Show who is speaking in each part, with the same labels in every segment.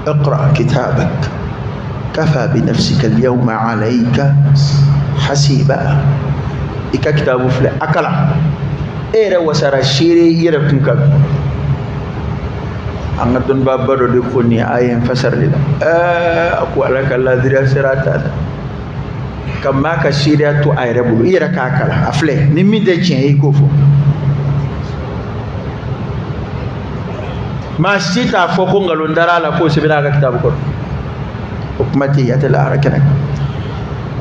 Speaker 1: اقرأ كتابك كفى بنفسك اليوم عليك حسيبا إكا كتاب فلا أكلا إيرا وسارا شيري يركنك أنغدون بابرو دكوني آيين فسر لنا أقوى لك الله ذريا سراتا كما كشيريا تو آيربولو إيرا كاكلا أفلي نمي دي جين يكوفو ما سيتا فوقون غلون دارا لكو سبنا كتاب كون حكمتي يتلا ركنك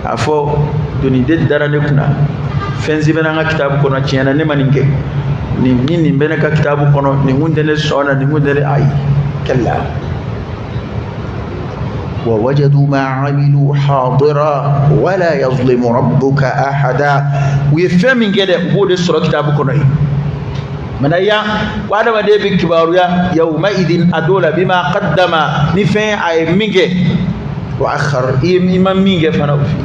Speaker 1: أفو دوني دي دارا نكنا فنزي بنا كتاب كون تشينا نمانينكي ni bene ka kitabu kono ni ngundele sona ni ngundele ay kalla wa wajadu ma amilu hadira wala yazlimu rabbuka ahada wi fami ngede bude sura kitabu kono yi manaya wada wade bi kibaru ya yawma idin adola bima qaddama ni fe ay minge wa akhar imam minge fana fi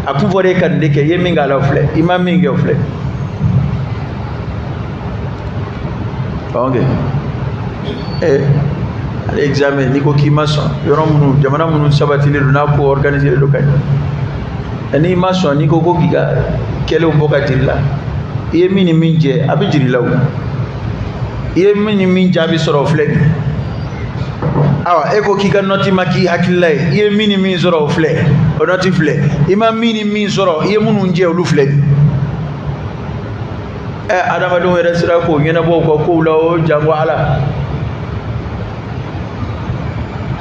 Speaker 1: aku bore kan deke yeminga la fle imam minge fle ok l'examen ni ko ki maçon yorom nu jamana munu sabatini na ko organiser le kay ani maçon ni ko ko giga kele mboka dilla yemini minje abijiri law yemini minje abi soro fleg awa e ko ki ga noti maki hakillay yemini min soro fleg o noti fleg imam mini min soro yemunu nje lu fleg adama do wera sira ko ngena bo ko lawo jango ala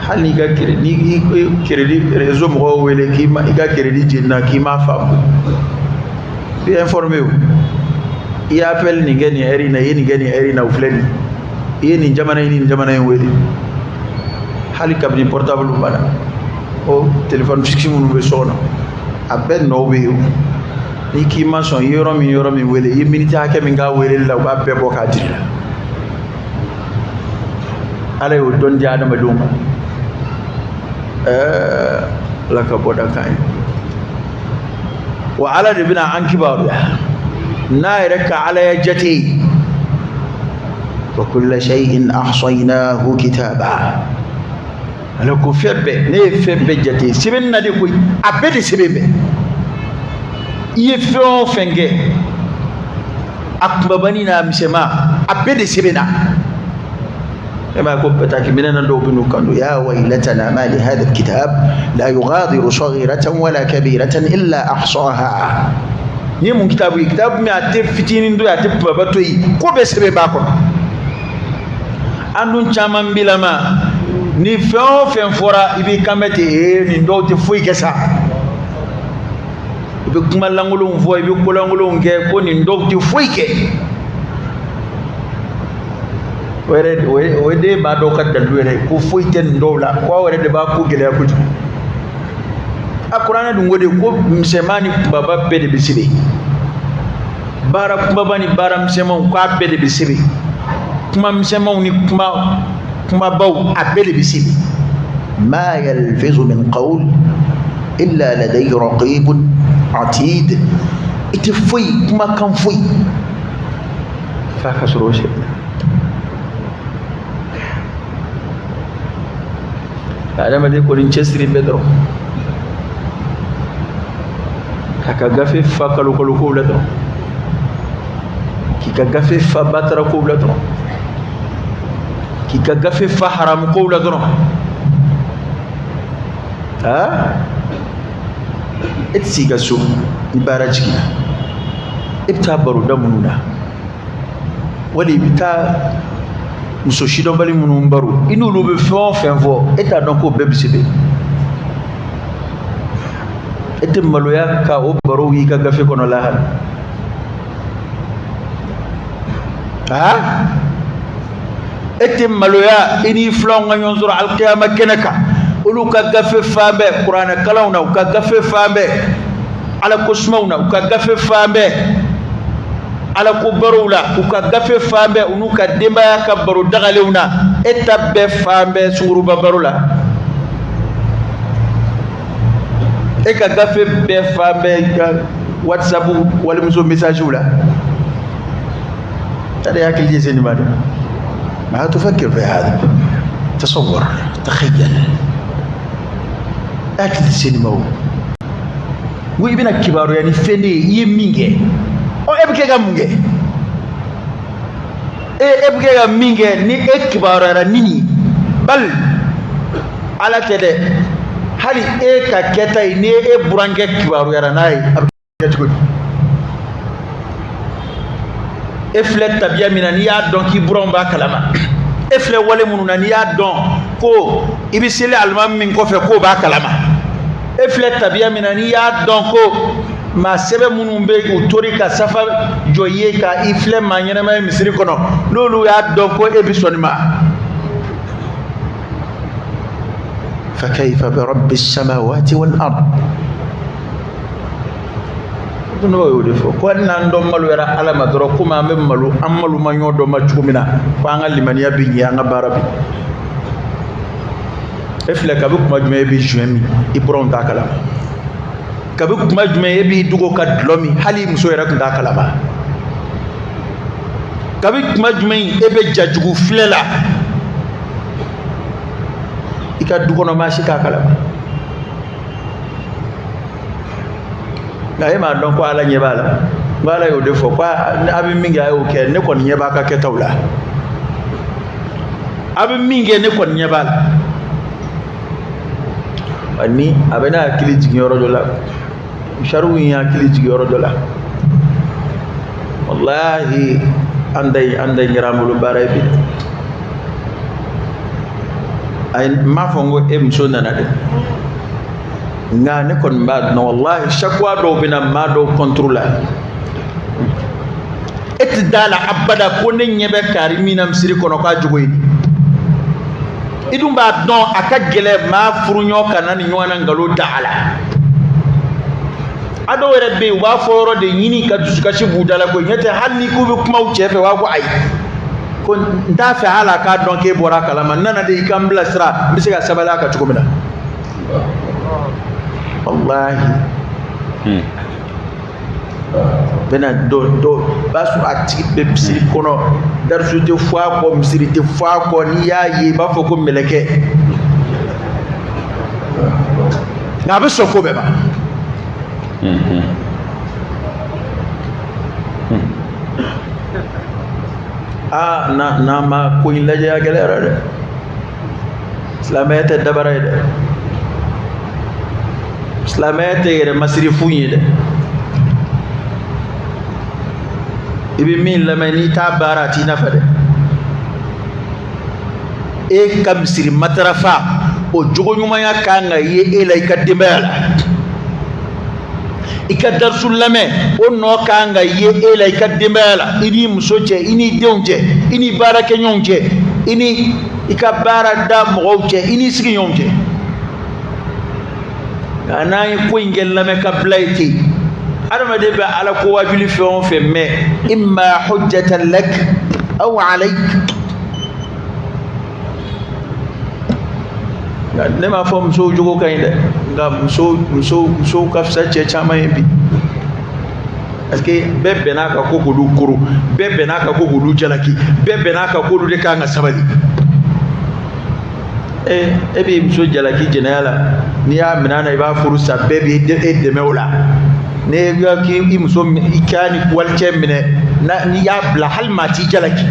Speaker 1: hali ga kire ni kire di réseau mo wele ki ma ga kire di jinna ki ma fam bi informé wu ya appel ni ngeni eri na yeni ngeni eri na ufleni yeni jamana wele hali kabni portable bana o téléphone fixe mu be sona aben no we ni ki maçon yoro mi wele yi minute ake mi nga wele la ba be boka dilla ala yo don di adama dum la ka boda kai wa ala ribina an kibaru na yarka ala yajati wa kullu shay'in ahsaynahu kitaba ala ko febbe ne febbe jati sibin na de ko abede sibebe iye feo fenge akbabani na misema abede sibena كما كنت من ندوب نكندو يا ويلتنا ما لهذا الكتاب لا يغادر صغيرة ولا كبيرة إلا أحصاها نيمون كتاب ما تفتين دو ياتب بابتوي كو بسبب باكو andun chaman bilama ni feo fen fora ibi kamete ni ndo te fuy kessa ibi kumalangulu mvo ibi kulangulu nge ko ni ndo te fuy ke wede ba do kat dal wede ko fuy ten ndowla ko wede ba ko gele ko akurana dum wode ko msemani baba bede bisibe bara baba ni bara msemon ko abede bisibe kuma msemon ni kuma baw abede bisibe ma yalfizu min qawl illa laday raqib atid itfuy kuma kan fuy fa kasro shi adama de ko chestri bedro kaka gafe fa kalu ko bledro kika gafe fa batara ko bledro kika gafe fa haram ko bledro ha etsi gaso ibarajiki ibta baru damununa wali bita muso shido bali munun baru inu lu be fon fo eta donc ko bebisibe ete maloya ka o baro wi ka gafe kono la hal ha ete maloya ini flon ngon zura al qiyamah kenaka ulu ka gafe fambe qur'ana kalawna ka gafe fambe ala kusmauna ka gafe fambe ala ko barula ka gafe fambe unu ka demba ka baru dagalewna etabbe fambe suru barula e ka gafe be fambe whatsapp wala muso message wala tade yakil jiseni madu ما تفكر في هذا تصور تخيل أكل السينما وابن الكبار يعني فني يمينجي أو أبكي كمونجي أبكي كمونجي ني الكبار رانيني بل على كده هل ككتاي ني برانجي كبار راناي أبكي تقول إفلت تبيا من نيا دونكي بران باكلامه efle wale mununa ni ya don ko ibisile almam min ko fe ko ba kalama efle tabiya mina ni ya don ko ma sebe munun be utori ka safa joye ka ifle manyana ma misiri kono lolu ya don ko ebisonima fa kayfa bi rabbis samawati wal ard no yo defo ko nan do malu era ala madro kuma mem malu amalu ma nyodo ma chumina ko angal limaniya bi nga barabi efle kabu kuma jume bi juemi ibron ta kala kabu kuma jume bi dugo ka dlomi hali muso era kun ta kala ba kabu kuma jume ebe jajugu flela ika dugo no ma shika kala ngaye ma don ko ala nyebala ngala yo defo kwa abi mingi ayo ke ne kon nyeba ka ke tawla abi mingi ne kon nyebala ani abena kili jigoro dola sharu ya kili jigoro dola wallahi andai ngiramulu baray bi ay ma fongo em sonana de nga ne kon mbad no wallahi shakwa do bina ma do contrôler et dala abada ko ne nyebe karimina msiri kono ka jogoyini idum ba don aka gele ma furunyo kanani nyona ngalo taala ado were be wa foro de yini ka dusuka shi budala ko nyete hanni ku be kuma uchefe wa ko ay ko nda fa hala ka don ke bora kalama nana de ikambla sra bisiga sabala ka tukumina wallahi bena do basu ati be psi kono darsu de fois ko misiri de fois ko ni yayi ba foko meleke na be soko be ba na ma ko ilaje ya galera de islamete dabara de islamete yere masrifu yide ibi min lamani ta barati nafade e kam siri matrafa o jogo nyuma ya kanga ye ela ikadembala ikadar sulame o no kanga ye ela ikadembala ini musoche ini deunje ini barake nyonje ini ikabara da moje ini sigi nyonje ana ko ingel lame kablaiti arama de ba ala ko wajuli fon fe me imma hujjatan lak aw alayk ne ma fom so jogo kayde ngam so kafsa che chama yimbi parce que bebe naka ko gudu kuru bebe naka ko gudu jalaki bebe naka ko du de kanga sabali ebi mso jalaki jenala ni ya minana iba furusa bebe de mewla ne ga ki imso ikani walche mine na ni ya bla hal mati jalaki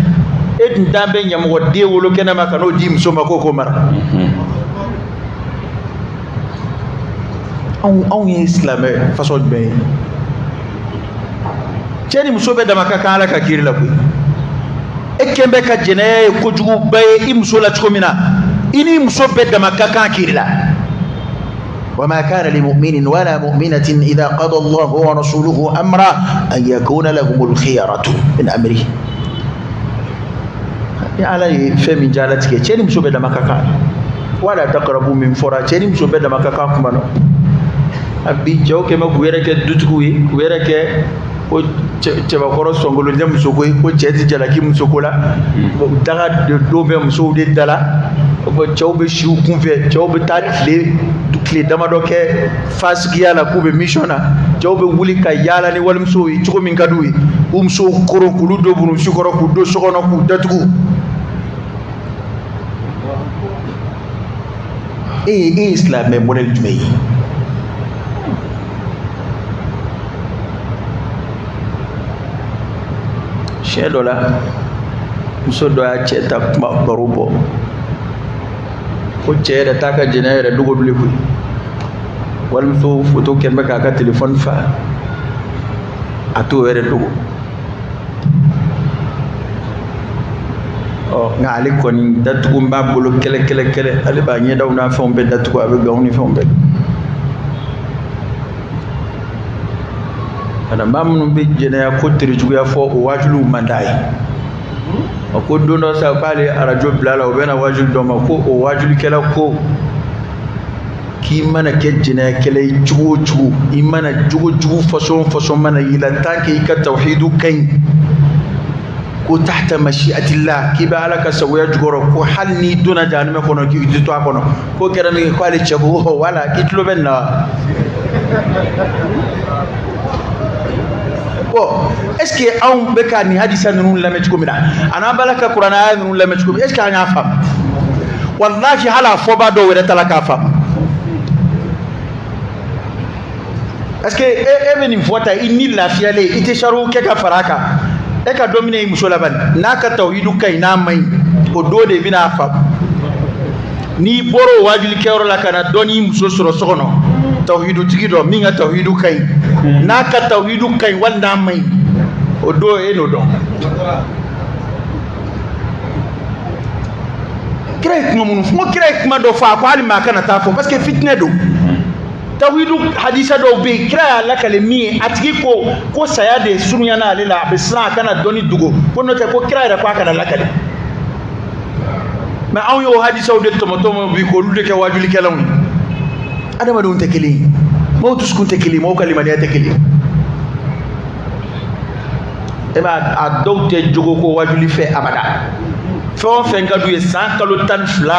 Speaker 1: edin dambe nyam wodde wolo kenama kano di mso makoko mara on yi islam façon be cheni mso be dama kala ka kirla ku ekembe ka jene ko jugu bay imso la tkomina ini mso be dama ka kirla وما كان لمؤمن ولا مؤمنة إذا قضى الله ورسوله أمرا أن يكون لهم الخيرة من أمره على فم جالتك تشيني مسو بدا مكاكا ولا تقربوا من فرا تشيني مسو بدا مكاكا كمانو أبي جو كما كويرك دوتكوي كويرك ko ceba koro songolo nyam soko ko ceti jala ki musokola daga do be muso de dala ko chawbe shiu kunfe chawbe tatle dukle dama do ke fasgiya la ko be missiona chawbe wuli ka yala ni wal muso yi ko min kadui so koro kulu do bunu shukoro ku do sokono ku datugu islam model jumɛn ye siɲɛ dɔ la muso dɔ y'a cɛ ta kuma baro bɔ ko cɛ yɛrɛ t'a ka jɛnɛ yɛrɛ dogo bilen koyi walimuso foto kɛlen bɛ k'a ka telefɔni fa a t'o yɛrɛ dogo nka ale kɔni datugu b'a bolo kɛlɛ ale b'a ɲɛdaw n'a fɛnw bɛɛ datugu a bɛ ganw ni fɛnw bɛɛ kana maa minnu bɛ jɛnɛya ko terijuguya fɔ o wajuliw man d'a ye ko don dɔ sa k'ale arajo bila la o bɛ na wajuli dɔ ma ko o wajulikɛla ko k'i mana kɛ jɛnɛyakɛla ye cogo o cogo i mana jogo jugu fasɔn mana y'i la tant que i ka tawhidu ka ɲi ko tahta mashiatillah k'i bɛ ala ka sagoya jukɔrɔ ko hali n'i donna jahanama kɔnɔ k'i tɛ to a kɔnɔ ko kɛra min ko ale cɛ ko wala k'i tulo bɛ nin na wa bon est ce que anw bɛ ka nin hadisa ninnu lamɛn cogo min na a n'an b'a la ka kuranɛ aya ninnu lamɛn cogo min est ce que an y'a faamu wallahi hali a fɔbaa dɔw yɛrɛ ta la k'a faamu est ce que e bɛ nin fɔ ta i ni lafiyalen i tɛ sariw kɛ ka fara a kan e ka dɔ minɛ i muso la bani n'a ka tawhidu ka ɲi n'a ma ɲi o don de bɛna a faamu n'i bɔra o wajulikɛyɔrɔ la ka na dɔ n'i muso sɔrɔ so kɔnɔ tawhidutigi dɔ min ka tawhidu ka ɲi n'a ka tawhidu ka ɲi wali n'a ma ɲi o don e n'o dɔn kira ye kuma minnu fɔ n ko kira ye kuma dɔ fɔ a ko hali maa kana taa fɔ parce que fitinɛ don tawhidu hadisa dɔw bɛ yen kira y'a lakale min ye a tigi ko saya de surunyana ale la a bɛ siran a kana dɔnni dogo ko n'o tɛ ko kira yɛrɛ ko a kana lakale mais anw y'o hadisaw de tɔmɔtɔmɔ bi k'olu de kɛ wajulikɛlaw ye adamadenw tɛ kelen ye maaw dusukun tɛ kelen ye maaw ka limaniya tɛ kelen ye e b'a a dɔw tɛ jogo ko wajuli fɛ abada fɛn o fɛn ka d'u ye san kalo 12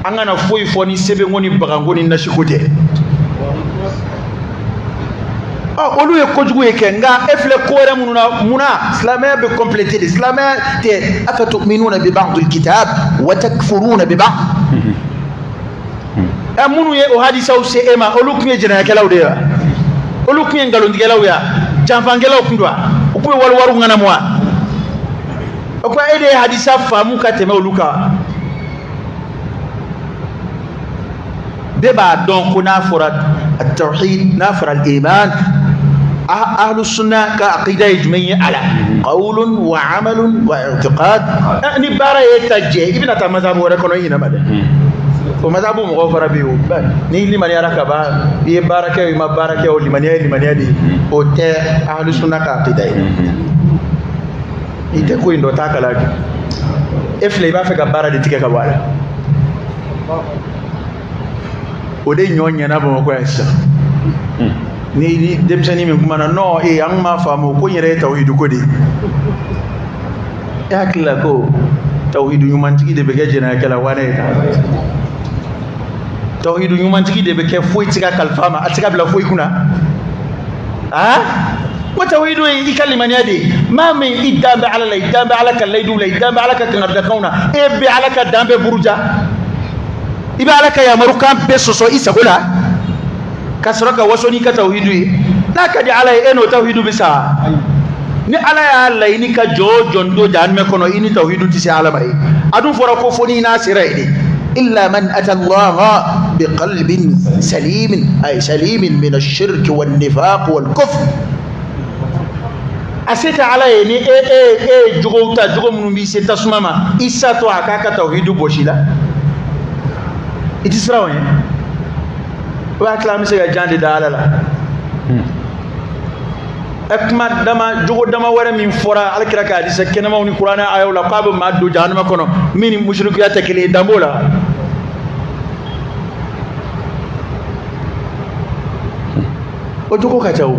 Speaker 1: an kana foyi fɔ ni sɛbɛnko ni baganko ni nasiko tɛ olu ye kojugu ye kɛ nka e filɛ ko wɛrɛ minnu na munna silamɛya bɛ compléter de silamɛya tɛ afatu'minuna bi ba'dil kitab wa takfuruna bi ba'd minnu ye o hadisaw se e ma olu tun ye jɛnɛyakɛlaw de ye wa olu tun ye nkalontigɛlaw ye wa janfangɛlaw tun don wa u tun ye waliwariw ŋanamu wa o ko e de ye hadisa faamu ka tɛmɛ olu kan bɛɛ b'a dɔn ko n'a fɔra at-tawhid n'a fɔra al-iman ahlu sunna ka aqida ye jumɛn ye ala qawlun wa amalun wa i'tiqad ni baara ye ta jɛ i bɛna taa mazhabu wɛrɛ kɔnɔ i ɲinama dɛ o mazhabu mɔgɔw fana bɛ yen o ni limaniyara ka ban i ye baara kɛ o i ma baara kɛ o limaniya ye limaniya de ye o tɛ ahlu sunna ka aqida ye i tɛ ko in dɔ t'a kala e filɛ i b'a fɛ ka baara de tigɛ ka bɔ a la o de ɲɔ ɲɛna Bamakɔ yan sisan ni denmisɛnnin min kumana non an m'a faamu ko n yɛrɛ ye tawhidu ko de e hakili la ko tawhidu ɲumantigi de bɛ kɛ jɛnɛyakɛla wa ne ye tawhidu ɲumantigi de bɛ kɛ foyi tɛ se ka kalifa ma a tɛ se ka bila foyi kunna ko tawhidu ye i ka limaniya de ye maa min i dan bɛ ala la i dan bɛ ala ka layiduw la i dan bɛ ala ka kangarida na e bɛ ala ka dan bɛɛ buruja i bɛ ala ka yamarukan bɛɛ sɔsɔ i sago la ka sɔrɔ ka waso n'i ka tawhidu ye n'a ka di ala ye e n'o tawhidu bɛ sa ni ala y'a laɲini ka jɔ o jɔ n don jahanama kɔnɔ i ni tawhidu tɛ se ala ma ye a dun fɔra ko fo n'i n'a sera ye de illa man ata allaha biqalbin salimin ay salimin min ash-shirk wan nifaq wal kufr a se tɛ ala ye ni e jogow ta jogo minnu b'i se tasuma ma i satɔ a k'a ka tawhidu bɔsi la i tɛ siran o ɲɛ o b'a tila an bɛ se ka jan de da ala la kuma dama jogo dama wɛrɛ min fɔra alakira ka hadisa kɛnɛmaw ni kuranɛ ayaw la k'a bɛ maa don jahanama kɔnɔ min ni mushrikiya tɛ kelen ye dan b'o la o jogo ka ca o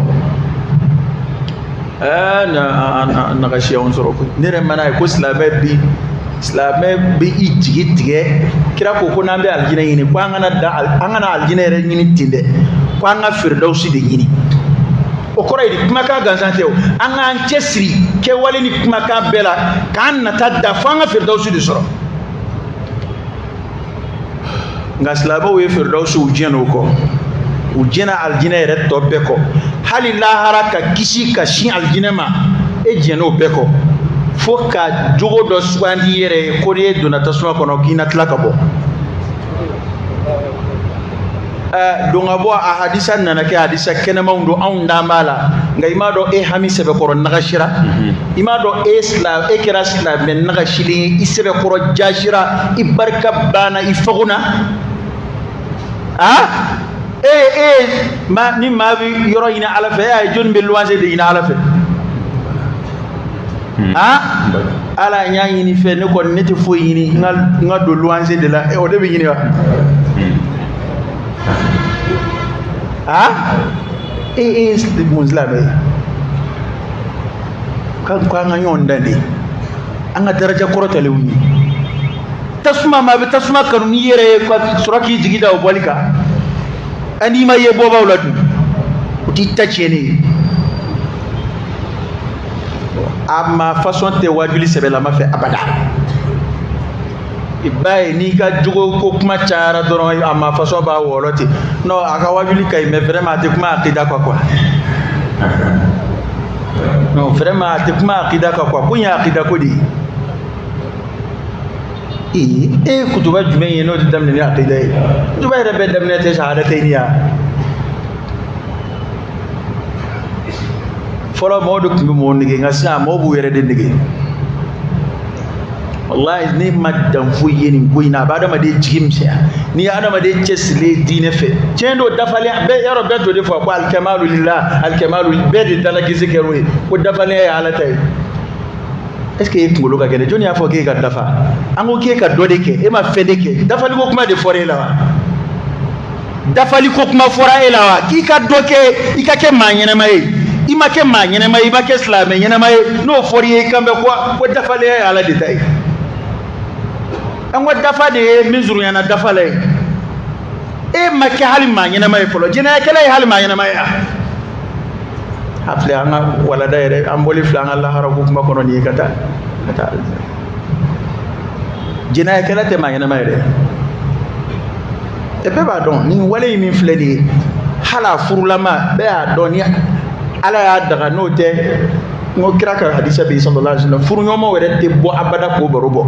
Speaker 1: na ka siyaw sɔrɔ koyi ne yɛrɛ mana ye ko silamɛ bi i jigi tigɛ kira ko n'an bɛ alijinɛ ɲini ko an kana alijinɛ yɛrɛ ɲini ten dɛ ko an ka firidawusi de ɲini o kɔrɔ ye di kumakan gansan tɛ o an k'an cɛsiri kɛwale ni kumakan bɛɛ la k'an nata da fo an ka firidawusi de sɔrɔ nga silamɛw ye firdausi u diɲɛna o kɔ u diɲɛna alijinɛ yɛrɛ tɔ bɛɛ kɔ hali lahara ka kisi ka sin alijinɛ ma e diɲɛna o bɛɛ kɔ fo ka jogo dɔ sugandi i yɛrɛ ye ko n'i ye donna tasuma kɔnɔ k'i na tila ka bɔ don ka bɔ a hadisa nana kɛ hadisa kɛnɛmanw don anw dan b'a la nka i m'a dɔn e hami sɛbɛkɔrɔ nagasira i m'a dɔn e kɛra silamɛ nagasilen ye i sɛbɛkɔrɔ jasira i barika banna i fagona ni maa bɛ yɔrɔ ɲini ala fɛ e y'a ye jɔnni bɛ luwanse de ɲini ala fɛ ala n y'a ɲini fɛ ne kɔni ne tɛ foyi ɲini n ka don luwanse de la o de bɛ ɲini wa mun silamɛ kan ko an ka ɲɔgɔn dan de an ka daraja kɔrɔtɛlenw ye tasuma maa bɛ tasuma kanu n'i yɛrɛ ye sɔrɔ k'i jigi da o bɔli kan ani ma ye bɔbaw la dun o t'i ta tiɲɛni ye a ma façon tɛ wajuli sɛbɛlama fɛ abada i b'a ye n'i ka jogo ko kuma cayara dɔrɔn a ma façon b'a wɔlɔ ten non a ka wajuli ka ɲi mais vraiment a tɛ kuma akida kan quoi non vraiment a tɛ kuma akida kan quoi ko in ye akida ko de ye kutuba jumɛn ye n'o tɛ daminɛ ni akida ye kutuba yɛrɛ bɛɛ daminɛ tɛ shahadatayni ya fɔlɔ mɔgɔw de tun bɛ mɔgɔw nege nka sisan mɔgɔw b'u yɛrɛ de nege wallahi ne ma dan foyi ye nin ko in na a bɛ adamaden jigi misɛnya n'i ye adamaden cɛsirilen diinɛ fɛ tiɲɛ don dafalen bɛɛ yɔrɔ bɛɛ to de fɔ ko alikamalu lillah alikamalu bɛɛ de dalakisi kɛr'o ye ko dafalenya ye ala ta ye est-ce que e kunkolo ka gɛlɛn jɔnni y'a fɔ k'e ka dafa an ko k'e ka dɔ de kɛ e ma fɛn de kɛ dafaliko kuma de fɔra e la wa dafaliko kuma fɔra e la wa k'i ka dɔ kɛ i ka kɛ maa ɲɛnama ye i ma kɛ maa ɲɛnama ye i ma kɛ silamɛ ɲɛnama ye n'o fɔra i ye i kan bɛ ko dafalenya ye ala de ta ye an ko dafa de ye min surunyana dafa la ye e ma kɛ hali maa ɲɛnama ye fɔlɔ jɛnɛyakɛla ye hali maa ɲɛnama ye a filɛ an ka walada yɛrɛ an bɔli filɛ an ka lahara ko kuma kɔnɔ nin ye ka taa jɛnɛyakɛla tɛ maa ɲɛnama yɛrɛ e bɛɛ b'a dɔn nin wale in min filɛ nin ye hali a furulama bɛɛ y'a dɔn ni ala y'a daga n'o tɛ n ko kira ka hadisa bɛ yen sallallahu alaihi wasallam furuɲɔgɔnmaw yɛrɛ tɛ bɔ abada k'o baro bɔ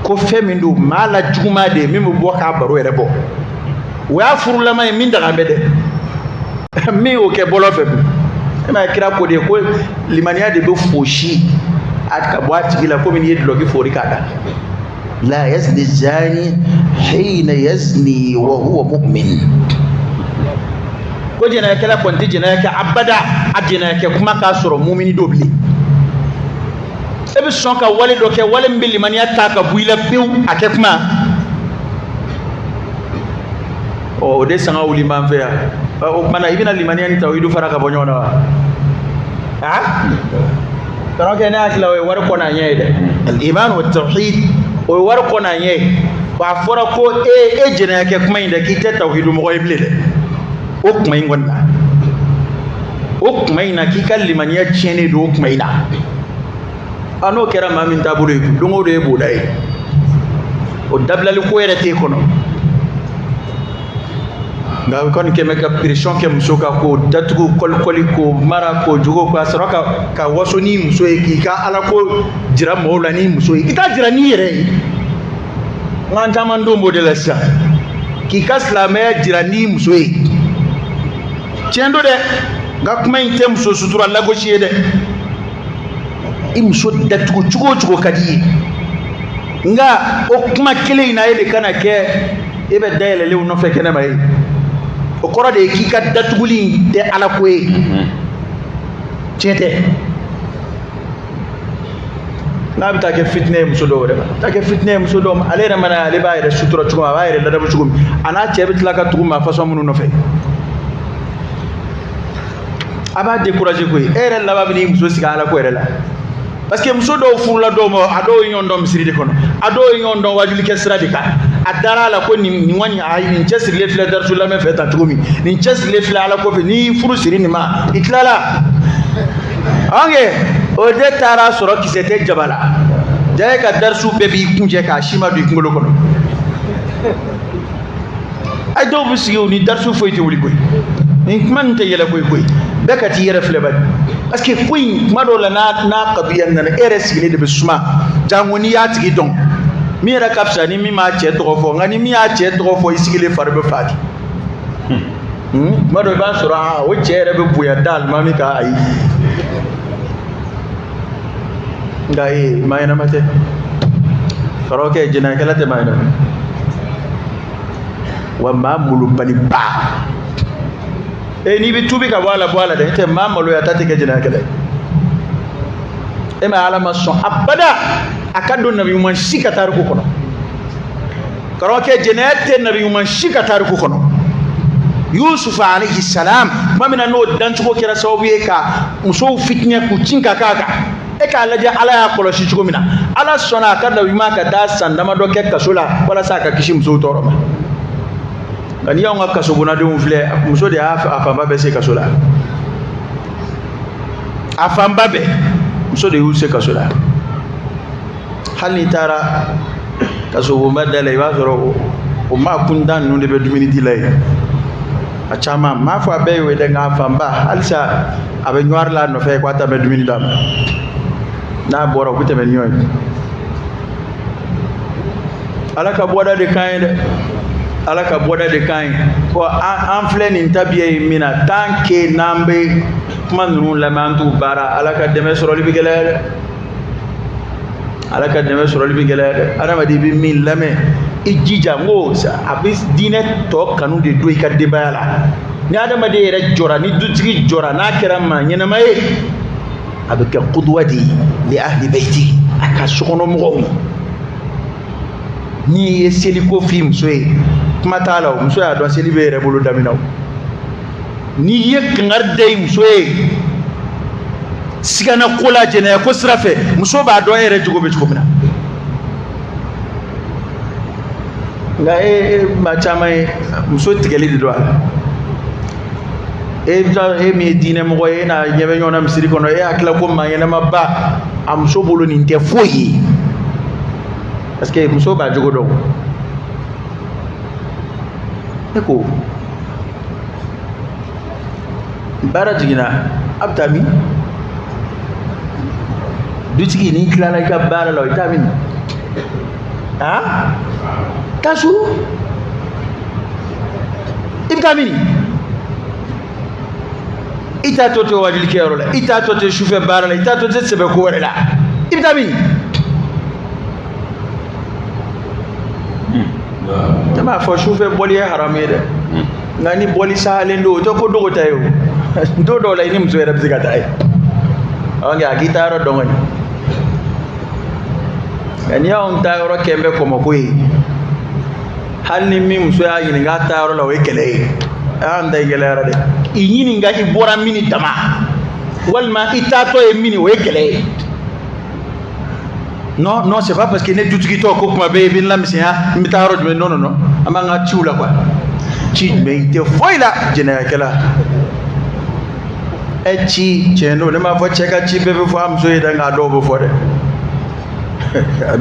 Speaker 1: ko fɛn min don maa la juguman de ye min bɛ bɔ k'a baro yɛrɛ bɔ o y'a furulama ye min daga bɛ dɛ min y'o kɛ bɔlɔ fɛ e ma kira ko de ye ko limaniya de bɛ fosi ka bɔ a tigi la komi n'i ye dulɔki fori k'a da la yazni zani hina yazni wa huwa mu'min ko jɛnɛyakɛla kɔni tɛ jɛnɛyakɛ abada a jɛnɛyakɛ kuma k'a sɔrɔ mumini dɔ bilen e bɛ sɔn ka wale dɔ kɛ wale min bɛ limaniya ta ka bɔ i la pewu a kɛ kuma o de sanga wuli m'an fɛ yan o kumana i bɛna limaniya ni tawhidu fara ka bɔ ɲɔgɔn na wa karamɔgɔkɛ ne hakili la o ye wari kɔnɔ an ɲɛ ye dɛ al-iman wa tawhid o ye wari kɔnɔ an ɲɛ ye wa a fɔra ko e jɛnɛyakɛ kuma in dɛ k'i tɛ tawhidu mɔgɔ ye bilen dɛ o kuma in kɔni na o kuma in na k'i ka limaniya tiɲɛnen don o kuma in na n'o kɛra maa min taabolo ye don o don e b'o da ye o dabilali ko yɛrɛ t'e kɔnɔ nka a kɔni kɛmɛ ka pression kɛ muso kan k'o datugu kɔlikɔli k'o mara k'o jogo k'a sɔrɔ ka waso n'i muso ye k'i ka ala ko jira mɔgɔw la n'i muso ye i t'a jira n'i yɛrɛ ye n ka caman don b'o de la sisan k'i ka silamɛya jira n'i muso ye tiɲɛ don dɛ nka kuma in tɛ muso sutura lagosi ye dɛ i muso datugu cogo o cogo ka di ye nka o kuma kelen in na e de kana kɛ e bɛ dayɛlɛlenw nɔfɛ kɛnɛma ye o kɔrɔ de ye k'i ka datuguli in tɛ ala ko ye tiɲɛ tɛ n'a bɛ taa kɛ fitinɛ ye muso dɔw yɛrɛ ma taa kɛ fitinɛ ye muso dɔw ma ale yɛrɛ mana ale b'a yɛrɛ sutura cogo min a b'a yɛrɛ ladamu cogo min a n'a cɛ bɛ tila ka tugu maa façon minnu nɔfɛ a b'a décourager koyi e yɛrɛ laban bɛ n'i muso sigi ala ko yɛrɛ la parce que muso dɔw furula dɔw ma a dɔw ye ɲɔgɔn dɔn misiri de kɔnɔ a dɔw ye ɲɔgɔn dɔn wajulikɛ sira de kan a dara a la ko nin kɔni ayi nin cɛ sirilen filɛ darisu lamɛn fɛ tan cogo min nin cɛ sirilen filɛ ala kɔfɛ n'i furu siri nin ma i tilala ange o de taara sɔrɔ kisɛ tɛ jaba la ja e ka darisu bɛɛ b'i kun cɛ k'a si ma don i kunkolo kɔnɔ ay do bu siyo ni darsu foyti wuli koy ni man te yela koy bekati yere flebad parce que koy mado la na qadiyan na RS ni de besuma jangoni ya tigi don mi ra kapsa ni mi ma che to fo ngani mi ya che to fo isigile farbe fati mado ba sura o che re be buya dal mami ka ai ngai mayna mate karoke jina kala te mayna wa mamulu bani ba ni bi tubi ka wala de te mamalo ya tati ke jina kala ma alama so abada akado nabi man shika tariku kono karoke jenete nabi man shika tariku kono Yusuf alayhi salam mamina no dan tuko kira sababu ka muso fitnya ku cinka kaka ka laje ala ya koloshi tuko mina ala sona ka nabi ma ka da sandama do ke kasula wala saka kishi muso toroma kan yaw nga kaso buna de mufle muso de afamba be se kasula afamba be muso de use kasula hali tara kaso bo madale ba zoro o ma kundan no de be dumini dilay a chama ma fa be we de nga afamba alsa abe nyar la no fe kwata be dumini dam na boro ku te men nyoy alaka boda de kainde alaka boda de kain ko en fleni tabiye mina tanke nambe manunu lamantu bara alaka deme soro libi gelere adama di bi min lame ijija ngo sa abis dine to kanu de do ikade bala ni adama de re jora ni dutigi jora na kirama nyina maye abika qudwati li ahli baiti aka sokono mo ni yeseli ko film soye kuma tala muso ya don seli be rebulu daminaw ni yek ngarde muso e sigana kola jene ko srafe muso ba do ere jugo be jugo mina nga ma chama muso tigeli di do mi dine mo e na nyebe nyona misiri kono akla ko ma yena mabba am so bolo ni te foyi parce que muso ba jugo do eko bara jigina abtami dutigi ni klala ka bara lo itamin ha kasu ibtamini ita toto wajil kero la ita toto shufe bara la ita toto sebe ko wala ibtamini tama fo shufe boli haramede ngani boli salen do to ko dogo tayo do la ni mzo era bizika tay awanga akitaro dongani ngani on tayoro kembe ko mokoi halni mi mzo ya yin ga tayoro la wekele anda igelera de yini ngati bora mini tama walma itato e mini wekele non c'est pas parce que ne tout qui to ko kuma be bin lam sia mi taro de non amanga ciula quoi ci me te foila jena kala e ci ceno ne ma fo cheka ci bebe fo am so yeda nga do bo fo de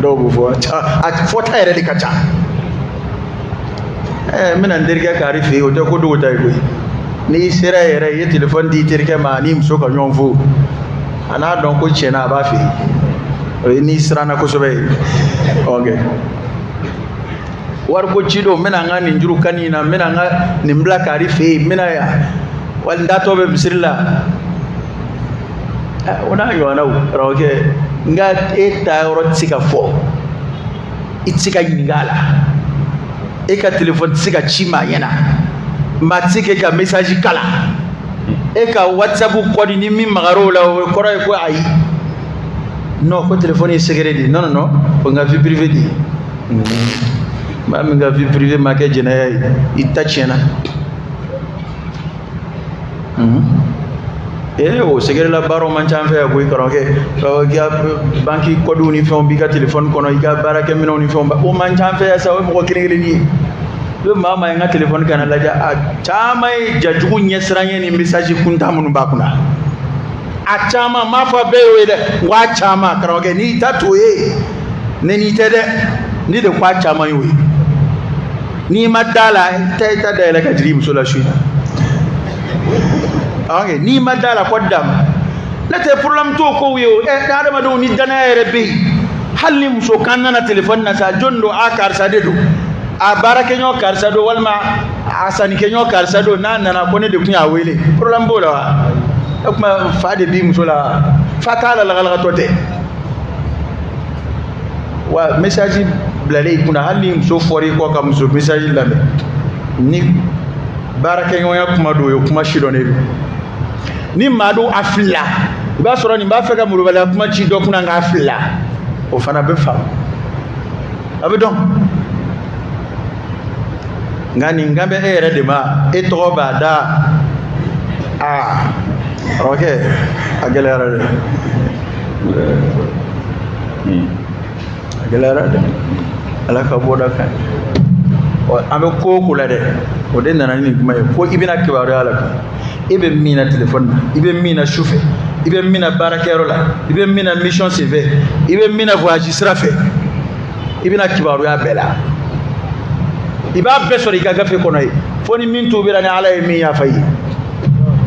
Speaker 1: do bo fo a fo tayre de kacha mina ndirga kari fe o to ko do tay ko ni sira yere ye telephone di tirke ma ni mso ko nyon fo ana don ko chena ba fe ni sirana ko sobe okay war ko cido mina nga ni njuru kanina mina nga ni mbla kari fe mina ya wal ndato be bisirla ona yo na roke nga eta ro tsika fo itsika ngala eka telephone tsika chima yana matike ka message kala eka whatsapp ko ni mi magaro la ko ray ko ai non ko téléphone secret di non ko nga vie privée di ma mi nga vie privée ma ke jena itachena o secret la baro man chamfe ya boy karoke ga banki ko duni fon bi ka téléphone kono ga barake mino ni fon ba o man chamfe ya sawo mo ko kirele ni be mama nga téléphone kana la ja chamai jajugu nyesranye ni message kunta mun ba kuna achama mafa bewe de wa chama karoge ni tatoye ne ni tede ni de kwa chama yoy ni madala ta da la ka jiri muso la shi awange ni madala ko dam la te problem to ko yo da ma do ni dana rebe halli muso kanna telephone na sa jondo akar sa dedo a barake nyo karsa do walma asani ke nyo karsa do na ko ne de kunya wele problem bola wa kuma fade bi musola fatala la galga tote wa message blale kuna halli muso fori ko kam muso message lambe ni barake nyo ya kuma do yo kuma shido ne ni madu afilla ba soro ni ba feka mulu bala kuma chi do kuna nga afilla o fana be fa abedon ngani ngambe ere de ma eto bada okay agelera de agelera de ala ka boda kan o ambe ko kula de o den nana ni kuma ko ibina kibaru ala ka ibe mina telephone ibe mina chauffeur ibe mina barakero la ibe mina mission CV ibe mina voyage srafe ibina kibaru ya bela iba besori ka gafe kono yi foni min to birani ala e mi ya fayi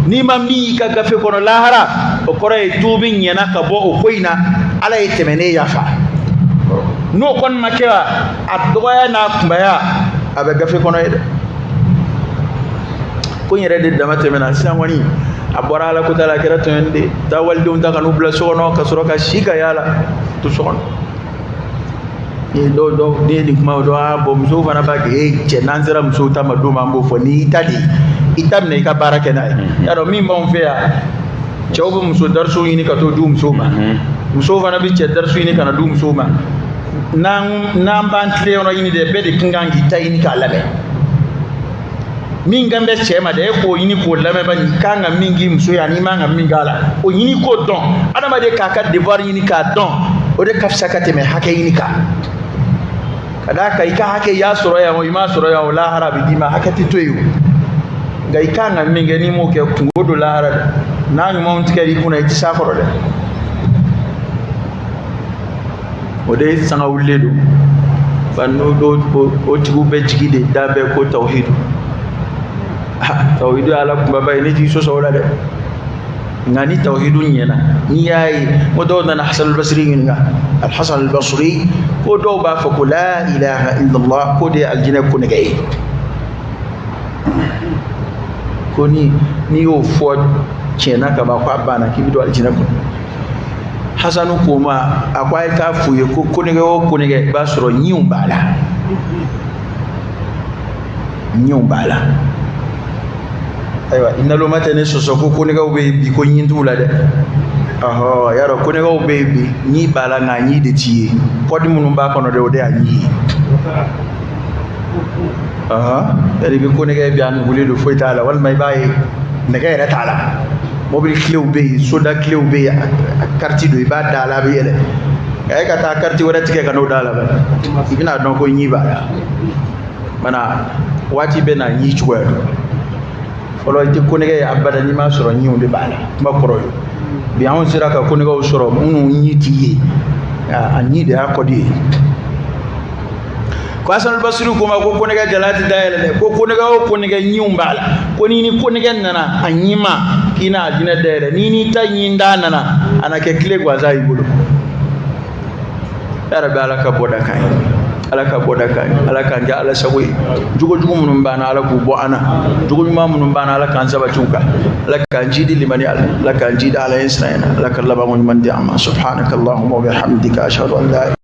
Speaker 1: ni ma mi ka gafe kono lahara o kore tubi nyana ka bo o koina ala e temene ya fa no kon makira adoya na kumbaya abe gafe kono yi ko nyere de dama temena sangwani abora ala ko tala kira to ende tawalde on taka no bla sono ka soro ka shika yala to sono do ni kuma do bo muso fana ba ke che nanzira muso ta madu mambo fo ni itadi itam ne ka baraka na ya do mi mon fe ya chawbo muso darso yini ka to du muso ma muso fana bi che darso yini kana du muso ma nan ban tle ono yini de be de kingangi tayini ka labe min gambe chema de ko yini ko lame ba ni kanga mingi muso ya ni manga mingala o yini ko don adama de kaka devoir yini ka don o de kafsa ka teme hake yini ka kada kai ka hake ya soro ya ma soro ya la harabi dima hake titoyo gai kanga minge ni mo ke ngodo la harabi na ñu mo ntike ri kuna ci sakoro de o de sanga wuledo banno do o tigu be jigide dabe ko tawhid tawhid ala ko baba ni ci so so la de ngani tawhidu nyena ni yayi mo do na Hasan al-Basri nga al-Hasan al-Basri ko do ba fa ko la ilaha illa Allah ko de aljina ko ne gay ko ni o fo chena ka ba ko abana ki bido aljina ko Hasanu ko ma akwai ka fuye ko ne ga ba soro nyium bala aywa inalo matene sosoko ko ne ga be bi ko nyindula de yaro ko ne ga be bi ni bala nga nyi de tiye podi munum ba kono de o de anyi yari bi ko ne ga bi an hulido foitala wal may baye ne ga era tala mobile clé be soda clé be carte do ba dala be yele ay ka ta carte wada tike ka no dala ba ibina don ko nyi bala mana wati be na nyi chwa olo ti kunige abada ni ma soro nyi onde bala ma koro yo bi an sira ka kunige o soro unu nyi tiye anyi de akodi ko Hasan al-Basri ko ma ko kunige jalati dayele ko kunige o kunige nyi umbala ko ni kunige nana anyima kina ajina dayele ni ta nyi ndana na anake kile kwa zai bulu arabe alaka boda kai alaka nja ala sagoi jugo munum bana ala ku bo ana jugo munum bana ala kan saba tuka alaka njidi limani alaka njidi ala insana alaka laba mun mandi amma subhanakallahumma wa bihamdika ashhadu an la